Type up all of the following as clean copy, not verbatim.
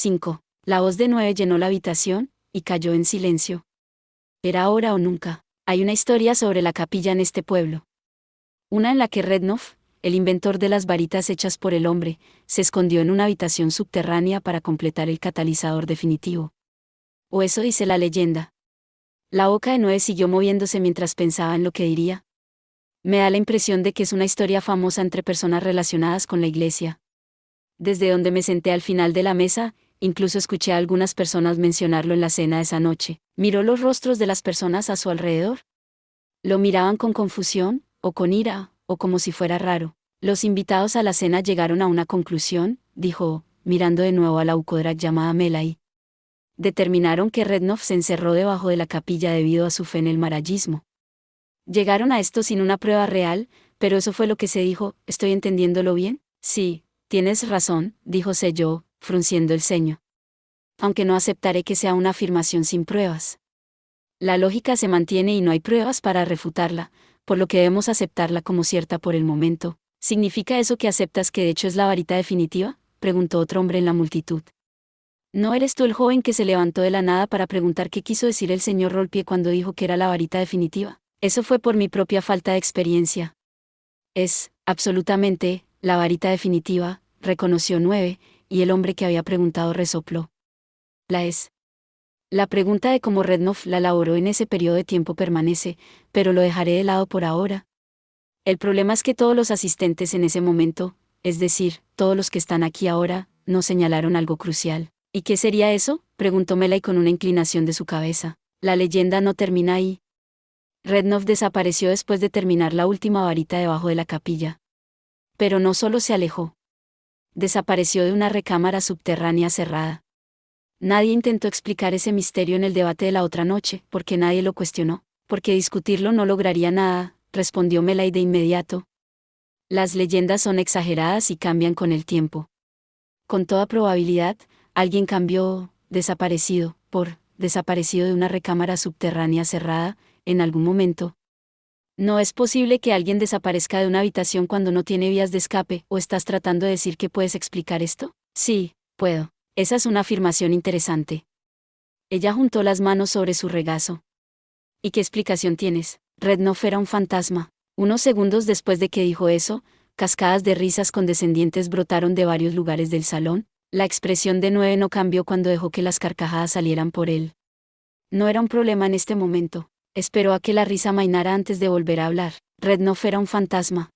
5. La voz de 9 llenó la habitación, y cayó en silencio. Era ahora o nunca. Hay una historia sobre la capilla en este pueblo. Una en la que Rednov, el inventor de las varitas hechas por el hombre, se escondió en una habitación subterránea para completar el catalizador definitivo. O eso dice la leyenda. La boca de 9 siguió moviéndose mientras pensaba en lo que diría. Me da la impresión de que es una historia famosa entre personas relacionadas con la iglesia. Desde donde me senté al final de la mesa, incluso escuché a algunas personas mencionarlo en la cena esa noche. Miró los rostros de las personas a su alrededor. Lo miraban con confusión, o con ira, o como si fuera raro. Los invitados a la cena llegaron a una conclusión, dijo, mirando de nuevo a la Ukodrak llamada Melai. Determinaron que Rednov se encerró debajo de la capilla debido a su fe en el marayismo. Llegaron a esto sin una prueba real, pero eso fue lo que se dijo. ¿Estoy entendiéndolo bien? Sí, tienes razón, dijo Sello, frunciendo el ceño. Aunque no aceptaré que sea una afirmación sin pruebas. La lógica se mantiene y no hay pruebas para refutarla, por lo que debemos aceptarla como cierta por el momento. ¿Significa eso que aceptas que de hecho es la varita definitiva?, preguntó otro hombre en la multitud. ¿No eres tú el joven que se levantó de la nada para preguntar qué quiso decir el señor Rolpie cuando dijo que era la varita definitiva? Eso fue por mi propia falta de experiencia. Es, absolutamente, la varita definitiva, reconoció 9, y el hombre que había preguntado resopló. La es. La pregunta de cómo Rednov la elaboró en ese periodo de tiempo permanece, pero lo dejaré de lado por ahora. El problema es que todos los asistentes en ese momento, es decir, todos los que están aquí ahora, nos señalaron algo crucial. ¿Y qué sería eso?, preguntó Melai con una inclinación de su cabeza. La leyenda no termina ahí. Rednov desapareció después de terminar la última varita debajo de la capilla. Pero no solo se alejó. Desapareció de una recámara subterránea cerrada. Nadie intentó explicar ese misterio en el debate de la otra noche, porque nadie lo cuestionó, porque discutirlo no lograría nada, respondió Melai de inmediato. Las leyendas son exageradas y cambian con el tiempo. Con toda probabilidad, alguien cambió, desaparecido de una recámara subterránea cerrada, en algún momento. No es posible que alguien desaparezca de una habitación cuando no tiene vías de escape, ¿o estás tratando de decir que puedes explicar esto? Sí, puedo. Esa es una afirmación interesante. Ella juntó las manos sobre su regazo. ¿Y qué explicación tienes? Rednov era un fantasma. Unos segundos después de que dijo eso, cascadas de risas condescendientes brotaron de varios lugares del salón. La expresión de 9 no cambió cuando dejó que las carcajadas salieran por él. No era un problema en este momento. Esperó a que la risa amainara antes de volver a hablar. Rednov era un fantasma.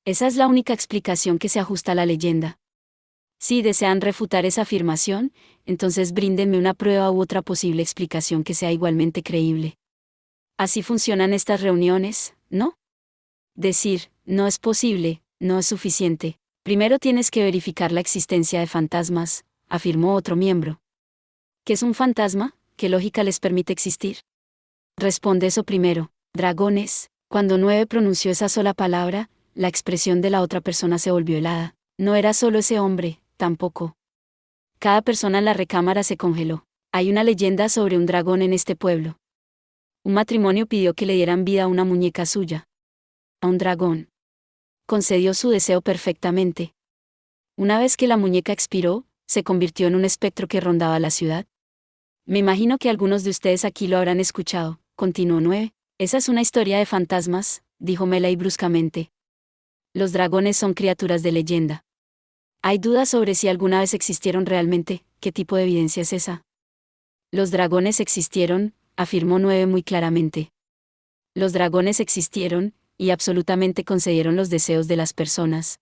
Esa es la única explicación que se ajusta a la leyenda. Si desean refutar esa afirmación, entonces bríndenme una prueba u otra posible explicación que sea igualmente creíble. Así funcionan estas reuniones, ¿no? Decir, no es posible, no es suficiente. Primero tienes que verificar la existencia de fantasmas, afirmó otro miembro. ¿Qué es un fantasma? ¿Qué lógica les permite existir? Responde eso primero. Dragones. Cuando 9 pronunció esa sola palabra, la expresión de la otra persona se volvió helada. No era solo ese hombre, tampoco. Cada persona en la recámara se congeló. Hay una leyenda sobre un dragón en este pueblo. Un matrimonio pidió que le dieran vida a una muñeca suya. A un dragón. Concedió su deseo perfectamente. Una vez que la muñeca expiró, se convirtió en un espectro que rondaba la ciudad. Me imagino que algunos de ustedes aquí lo habrán escuchado, continuó 9. Esa es una historia de fantasmas, dijo Melai bruscamente. Los dragones son criaturas de leyenda. Hay dudas sobre si alguna vez existieron realmente. ¿Qué tipo de evidencia es esa? Los dragones existieron, afirmó 9 muy claramente. Los dragones existieron, y absolutamente concedieron los deseos de las personas.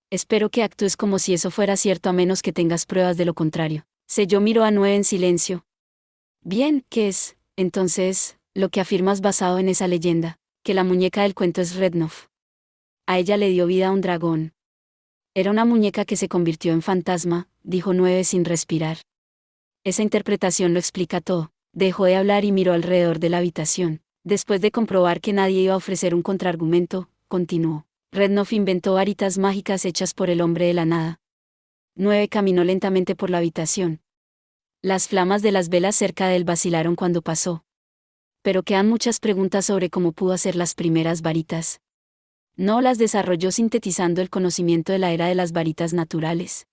Espero que actúes como si eso fuera cierto a menos que tengas pruebas de lo contrario. Sello miró a 9 en silencio. Bien, ¿qué es, entonces, lo que afirmas basado en esa leyenda? Que la muñeca del cuento es Rednov. A ella le dio vida a un dragón. Era una muñeca que se convirtió en fantasma, dijo 9 sin respirar. Esa interpretación lo explica todo. Dejó de hablar y miró alrededor de la habitación. Después de comprobar que nadie iba a ofrecer un contraargumento, continuó. Rednov inventó varitas mágicas hechas por el hombre de la nada. 9 caminó lentamente por la habitación. Las flamas de las velas cerca de él vacilaron cuando pasó. Pero quedan muchas preguntas sobre cómo pudo hacer las primeras varitas. No las desarrolló sintetizando el conocimiento de la era de las varitas naturales.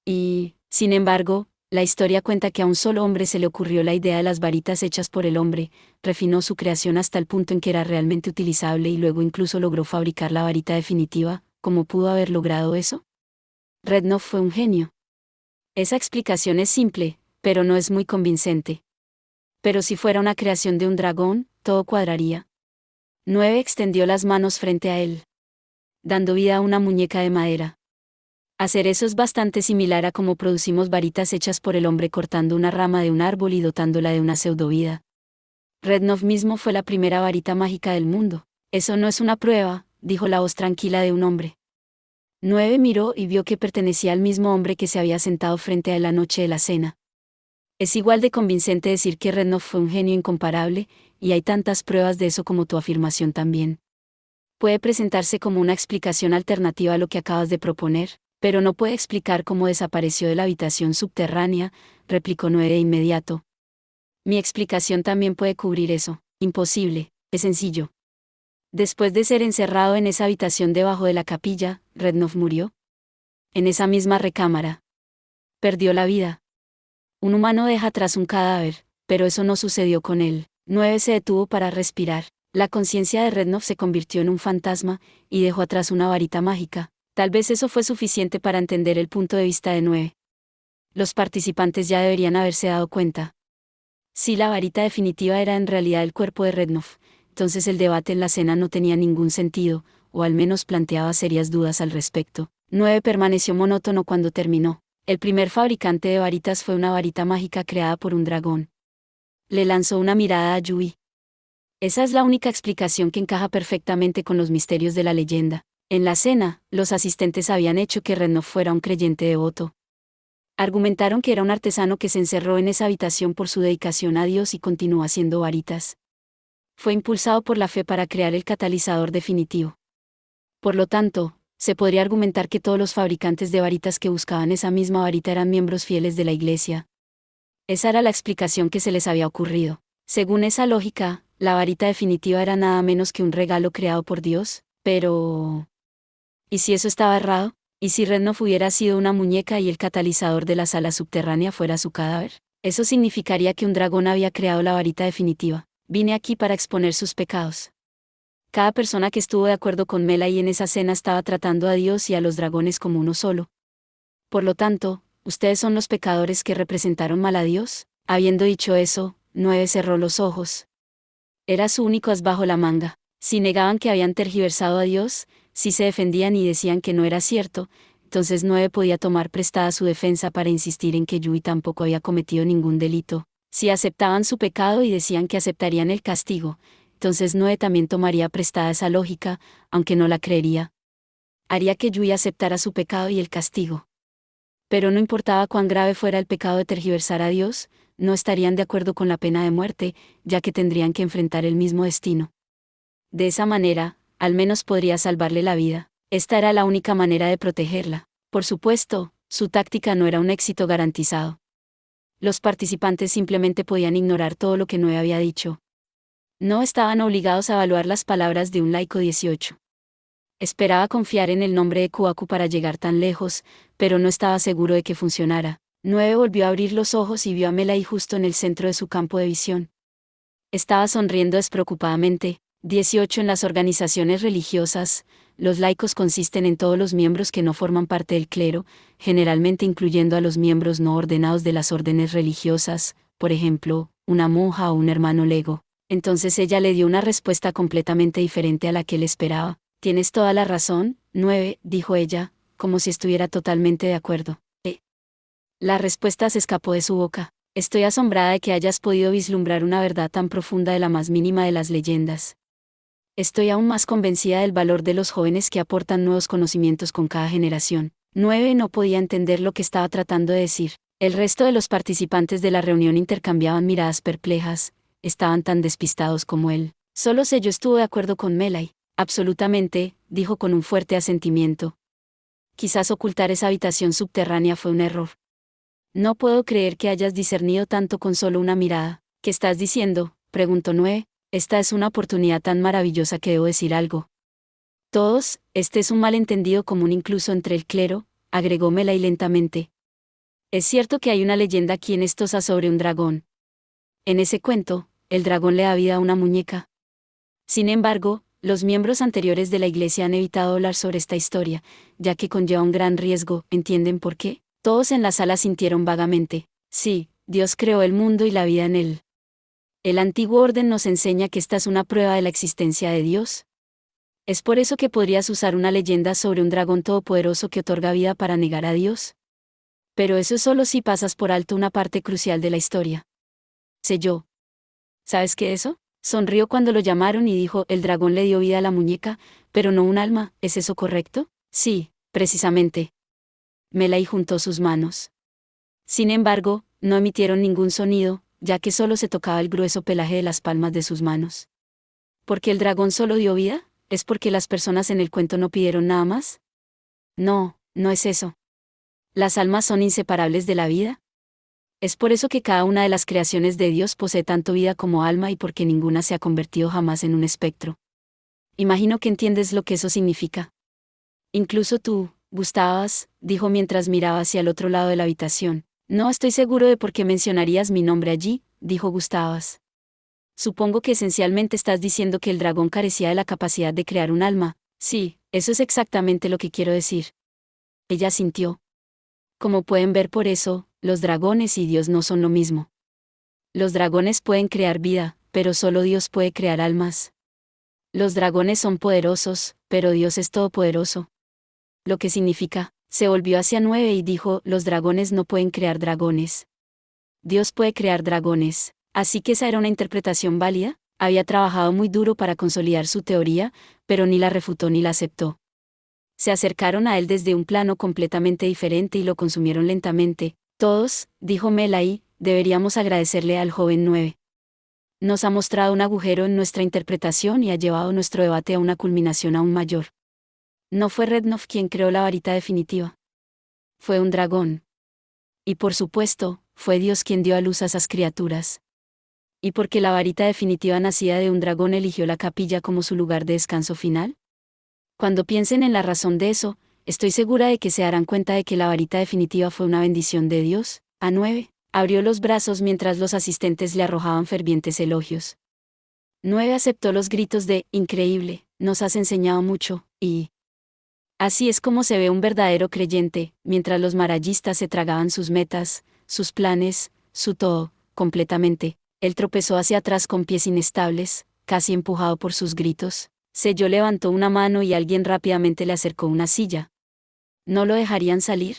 Y, Sin embargo, la historia cuenta que a un solo hombre se le ocurrió la idea de las varitas hechas por el hombre, refinó su creación hasta el punto en que era realmente utilizable y luego incluso logró fabricar la varita definitiva. ¿Cómo pudo haber logrado eso? Redknapp fue un genio. Esa explicación es simple, pero no es muy convincente. Pero si fuera una creación de un dragón, todo cuadraría. 9 extendió las manos frente a él, dando vida a una muñeca de madera. Hacer eso es bastante similar a cómo producimos varitas hechas por el hombre cortando una rama de un árbol y dotándola de una pseudovida. Redknapp mismo fue la primera varita mágica del mundo. Eso no es una prueba, dijo la voz tranquila de un hombre. 9 miró y vio que pertenecía al mismo hombre que se había sentado frente a él la noche de la cena. Es igual de convincente decir que Redknapp fue un genio incomparable, y hay tantas pruebas de eso como tu afirmación también. Puede presentarse como una explicación alternativa a lo que acabas de proponer, pero no puede explicar cómo desapareció de la habitación subterránea, replicó Noé de inmediato. Mi explicación también puede cubrir eso. Imposible, es sencillo. Después de ser encerrado en esa habitación debajo de la capilla, Redknapp murió. En esa misma recámara. Perdió la vida. Un humano deja atrás un cadáver, pero eso no sucedió con él. 9 se detuvo para respirar. La conciencia de Redknapp se convirtió en un fantasma, y dejó atrás una varita mágica. Tal vez eso fue suficiente para entender el punto de vista de 9. Los participantes ya deberían haberse dado cuenta. Si la varita definitiva era en realidad el cuerpo de Redknapp, entonces el debate en la cena no tenía ningún sentido, o al menos planteaba serias dudas al respecto. 9 permaneció monótono cuando terminó. El primer fabricante de varitas fue una varita mágica creada por un dragón. Le lanzó una mirada a Yui. Esa es la única explicación que encaja perfectamente con los misterios de la leyenda. En la cena, los asistentes habían hecho que Redknapp fuera un creyente devoto. Argumentaron que era un artesano que se encerró en esa habitación por su dedicación a Dios y continuó haciendo varitas. Fue impulsado por la fe para crear el catalizador definitivo. Por lo tanto, se podría argumentar que todos los fabricantes de varitas que buscaban esa misma varita eran miembros fieles de la Iglesia. Esa era la explicación que se les había ocurrido. Según esa lógica, la varita definitiva era nada menos que un regalo creado por Dios, pero... ¿y si eso estaba errado? ¿Y si Redknapp hubiera sido una muñeca y el catalizador de la sala subterránea fuera su cadáver? Eso significaría que un dragón había creado la varita definitiva. Vine aquí para exponer sus pecados. Cada persona que estuvo de acuerdo con Melai en esa cena estaba tratando a Dios y a los dragones como uno solo. Por lo tanto, ¿ustedes son los pecadores que representaron mal a Dios? Habiendo dicho eso, 9 cerró los ojos. Era su único as bajo la manga. Si negaban que habían tergiversado a Dios, si se defendían y decían que no era cierto, entonces 9 podía tomar prestada su defensa para insistir en que Yui tampoco había cometido ningún delito. Si aceptaban su pecado y decían que aceptarían el castigo, entonces 9 también tomaría prestada esa lógica, aunque no la creería. Haría que Yui aceptara su pecado y el castigo. Pero no importaba cuán grave fuera el pecado de tergiversar a Dios, no estarían de acuerdo con la pena de muerte, ya que tendrían que enfrentar el mismo destino. De esa manera, al menos podría salvarle la vida. Esta era la única manera de protegerla. Por supuesto, su táctica no era un éxito garantizado. Los participantes simplemente podían ignorar todo lo que Noé había dicho. No estaban obligados a evaluar las palabras de un laico 18. Esperaba confiar en el nombre de Kuaku para llegar tan lejos, pero no estaba seguro de que funcionara. 9 volvió a abrir los ojos y vio a Melai justo en el centro de su campo de visión. Estaba sonriendo despreocupadamente. 18 En las organizaciones religiosas, los laicos consisten en todos los miembros que no forman parte del clero, generalmente incluyendo a los miembros no ordenados de las órdenes religiosas, por ejemplo, una monja o un hermano lego. Entonces ella le dio una respuesta completamente diferente a la que él esperaba. Tienes toda la razón, 9, dijo ella, como si estuviera totalmente de acuerdo. La respuesta se escapó de su boca. Estoy asombrada de que hayas podido vislumbrar una verdad tan profunda de la más mínima de las leyendas. Estoy aún más convencida del valor de los jóvenes que aportan nuevos conocimientos con cada generación. 9 no podía entender lo que estaba tratando de decir. El resto de los participantes de la reunión intercambiaban miradas perplejas, estaban tan despistados como él. Solo Sello estuvo de acuerdo con Melai. Absolutamente, dijo con un fuerte asentimiento. Quizás ocultar esa habitación subterránea fue un error. No puedo creer que hayas discernido tanto con solo una mirada. ¿Qué estás diciendo?, preguntó Noé. Esta es una oportunidad tan maravillosa que debo decir algo. Todos, este es un malentendido común incluso entre el clero, agregó Melai lentamente. Es cierto que hay una leyenda aquí en Estosa sobre un dragón. En ese cuento, el dragón le da vida a una muñeca. Sin embargo, los miembros anteriores de la iglesia han evitado hablar sobre esta historia, ya que conlleva un gran riesgo. ¿Entienden por qué? Todos en la sala sintieron vagamente. Sí, Dios creó el mundo y la vida en él. El antiguo orden nos enseña que esta es una prueba de la existencia de Dios. ¿Es por eso que podrías usar una leyenda sobre un dragón todopoderoso que otorga vida para negar a Dios? Pero eso es solo si pasas por alto una parte crucial de la historia. Sé yo. ¿Sabes qué es eso? Sonrió cuando lo llamaron y dijo, el dragón le dio vida a la muñeca, pero no un alma, ¿es eso correcto? Sí, precisamente. Melai juntó sus manos. Sin embargo, no emitieron ningún sonido, ya que solo se tocaba el grueso pelaje de las palmas de sus manos. ¿Por qué el dragón solo dio vida? ¿Es porque las personas en el cuento no pidieron nada más? No, no es eso. ¿Las almas son inseparables de la vida? Es por eso que cada una de las creaciones de Dios posee tanto vida como alma y porque ninguna se ha convertido jamás en un espectro. Imagino que entiendes lo que eso significa. Incluso tú, Gustavas, dijo mientras miraba hacia el otro lado de la habitación. No estoy seguro de por qué mencionarías mi nombre allí, dijo Gustavas. Supongo que esencialmente estás diciendo que el dragón carecía de la capacidad de crear un alma. Sí, eso es exactamente lo que quiero decir. Ella sintió. Como pueden ver por eso, los dragones y Dios no son lo mismo. Los dragones pueden crear vida, pero solo Dios puede crear almas. Los dragones son poderosos, pero Dios es todopoderoso. Lo que significa, se volvió hacia 9 y dijo, los dragones no pueden crear dragones. Dios puede crear dragones. Así que esa era una interpretación válida. Había trabajado muy duro para consolidar su teoría, pero ni la refutó ni la aceptó. Se acercaron a él desde un plano completamente diferente y lo consumieron lentamente. Todos, dijo Melai, deberíamos agradecerle al joven 9. Nos ha mostrado un agujero en nuestra interpretación y ha llevado nuestro debate a una culminación aún mayor. No fue Rednov quien creó la varita definitiva. Fue un dragón. Y por supuesto, fue Dios quien dio a luz a esas criaturas. ¿Y porque la varita definitiva nacida de un dragón eligió la capilla como su lugar de descanso final? Cuando piensen en la razón de eso, estoy segura de que se darán cuenta de que la varita definitiva fue una bendición de Dios. A 9. Abrió los brazos mientras los asistentes le arrojaban fervientes elogios. 9 aceptó los gritos de, increíble, nos has enseñado mucho, y... Así es como se ve un verdadero creyente, mientras los marayistas se tragaban sus metas, sus planes, su todo, completamente. Él tropezó hacia atrás con pies inestables, casi empujado por sus gritos. Sello levantó una mano y alguien rápidamente le acercó una silla. ¿No lo dejarían salir?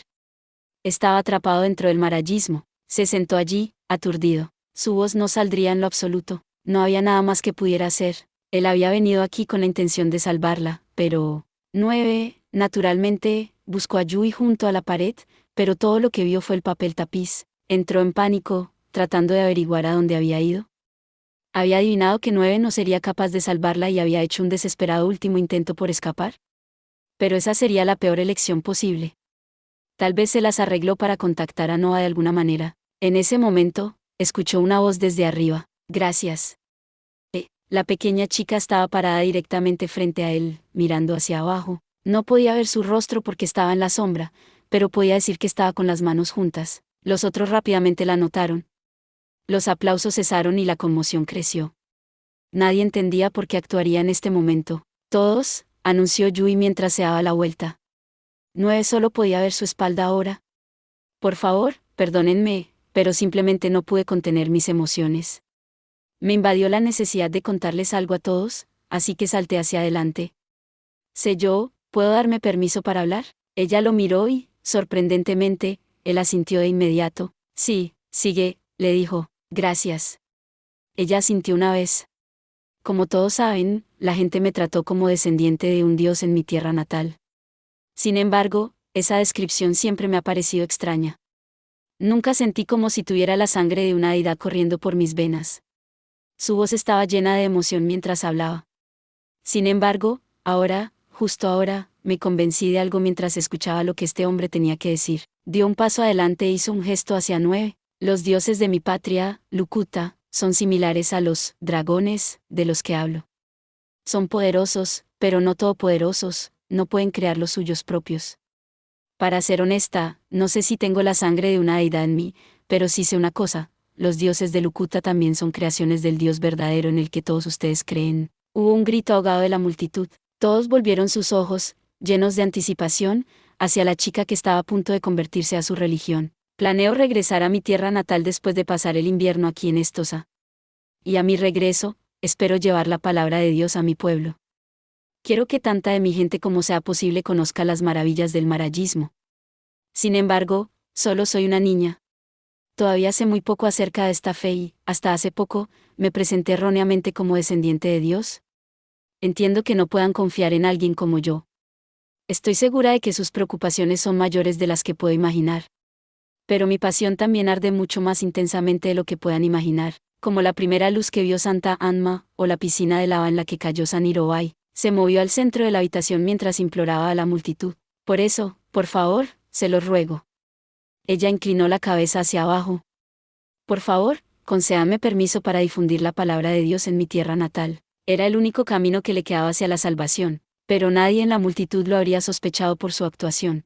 Estaba atrapado dentro del marayismo. Se sentó allí, aturdido. Su voz no saldría en lo absoluto. No había nada más que pudiera hacer. Él había venido aquí con la intención de salvarla, pero... 9. Naturalmente, buscó a Yui junto a la pared, pero todo lo que vio fue el papel tapiz. Entró en pánico, tratando de averiguar a dónde había ido. Había adivinado que 9 no sería capaz de salvarla y había hecho un desesperado último intento por escapar. Pero esa sería la peor elección posible. Tal vez se las arregló para contactar a Noah de alguna manera. En ese momento, escuchó una voz desde arriba. Gracias. La pequeña chica estaba parada directamente frente a él, mirando hacia abajo. No podía ver su rostro porque estaba en la sombra, pero podía decir que estaba con las manos juntas. Los otros rápidamente la notaron. Los aplausos cesaron y la conmoción creció. Nadie entendía por qué actuaría en este momento. Todos, anunció Yui mientras se daba la vuelta. 9 solo podía ver su espalda ahora. Por favor, perdónenme, pero simplemente no pude contener mis emociones. Me invadió la necesidad de contarles algo a todos, así que salté hacia adelante. Sé yo, ¿puedo darme permiso para hablar? Ella lo miró y, sorprendentemente, él asintió de inmediato. Sí, sigue, le dijo, gracias. Ella asintió una vez. Como todos saben, la gente me trató como descendiente de un dios en mi tierra natal. Sin embargo, esa descripción siempre me ha parecido extraña. Nunca sentí como si tuviera la sangre de una deidad corriendo por mis venas. Su voz estaba llena de emoción mientras hablaba. Sin embargo, ahora, justo ahora, me convencí de algo mientras escuchaba lo que este hombre tenía que decir. Dio un paso adelante e hizo un gesto hacia 9. Los dioses de mi patria, Lukuta, son similares a los dragones de los que hablo. Son poderosos, pero no todopoderosos, no pueden crear los suyos propios. Para ser honesta, no sé si tengo la sangre de una deidad en mí, pero sí sé una cosa, los dioses de Lukuta también son creaciones del Dios verdadero en el que todos ustedes creen. Hubo un grito ahogado de la multitud. Todos volvieron sus ojos, llenos de anticipación, hacia la chica que estaba a punto de convertirse a su religión. Planeo regresar a mi tierra natal después de pasar el invierno aquí en Estosa. Y a mi regreso, espero llevar la palabra de Dios a mi pueblo. Quiero que tanta de mi gente como sea posible conozca las maravillas del marayismo. Sin embargo, solo soy una niña. Todavía sé muy poco acerca de esta fe y, hasta hace poco, me presenté erróneamente como descendiente de Dios. Entiendo que no puedan confiar en alguien como yo. Estoy segura de que sus preocupaciones son mayores de las que puedo imaginar. Pero mi pasión también arde mucho más intensamente de lo que puedan imaginar, como la primera luz que vio Santa Anma, o la piscina de lava en la que cayó San Irobai. Se movió al centro de la habitación mientras imploraba a la multitud. Por eso, por favor, se lo ruego. Ella inclinó la cabeza hacia abajo. Por favor, concédame permiso para difundir la palabra de Dios en mi tierra natal. Era el único camino que le quedaba hacia la salvación, pero nadie en la multitud lo habría sospechado por su actuación.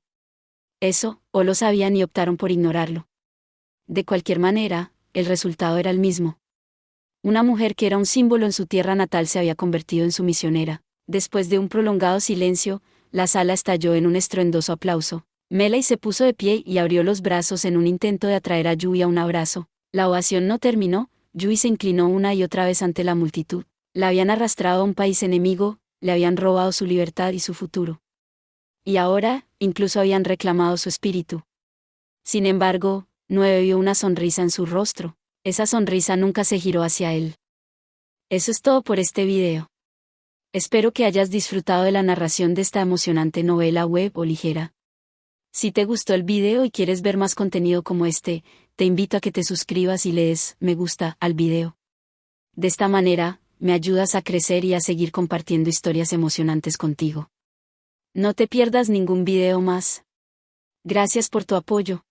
Eso, o lo sabían y optaron por ignorarlo. De cualquier manera, el resultado era el mismo. Una mujer que era un símbolo en su tierra natal se había convertido en su misionera. Después de un prolongado silencio, la sala estalló en un estruendoso aplauso. Melay se puso de pie y abrió los brazos en un intento de atraer a Yui a un abrazo. La ovación no terminó, Yui se inclinó una y otra vez ante la multitud. La habían arrastrado a un país enemigo, le habían robado su libertad y su futuro. Y ahora, incluso habían reclamado su espíritu. Sin embargo, no vio una sonrisa en su rostro. Esa sonrisa nunca se giró hacia él. Eso es todo por este video. Espero que hayas disfrutado de la narración de esta emocionante novela web o ligera. Si te gustó el video y quieres ver más contenido como este, te invito a que te suscribas y le des me gusta al video. De esta manera, me ayudas a crecer y a seguir compartiendo historias emocionantes contigo. No te pierdas ningún video más. Gracias por tu apoyo.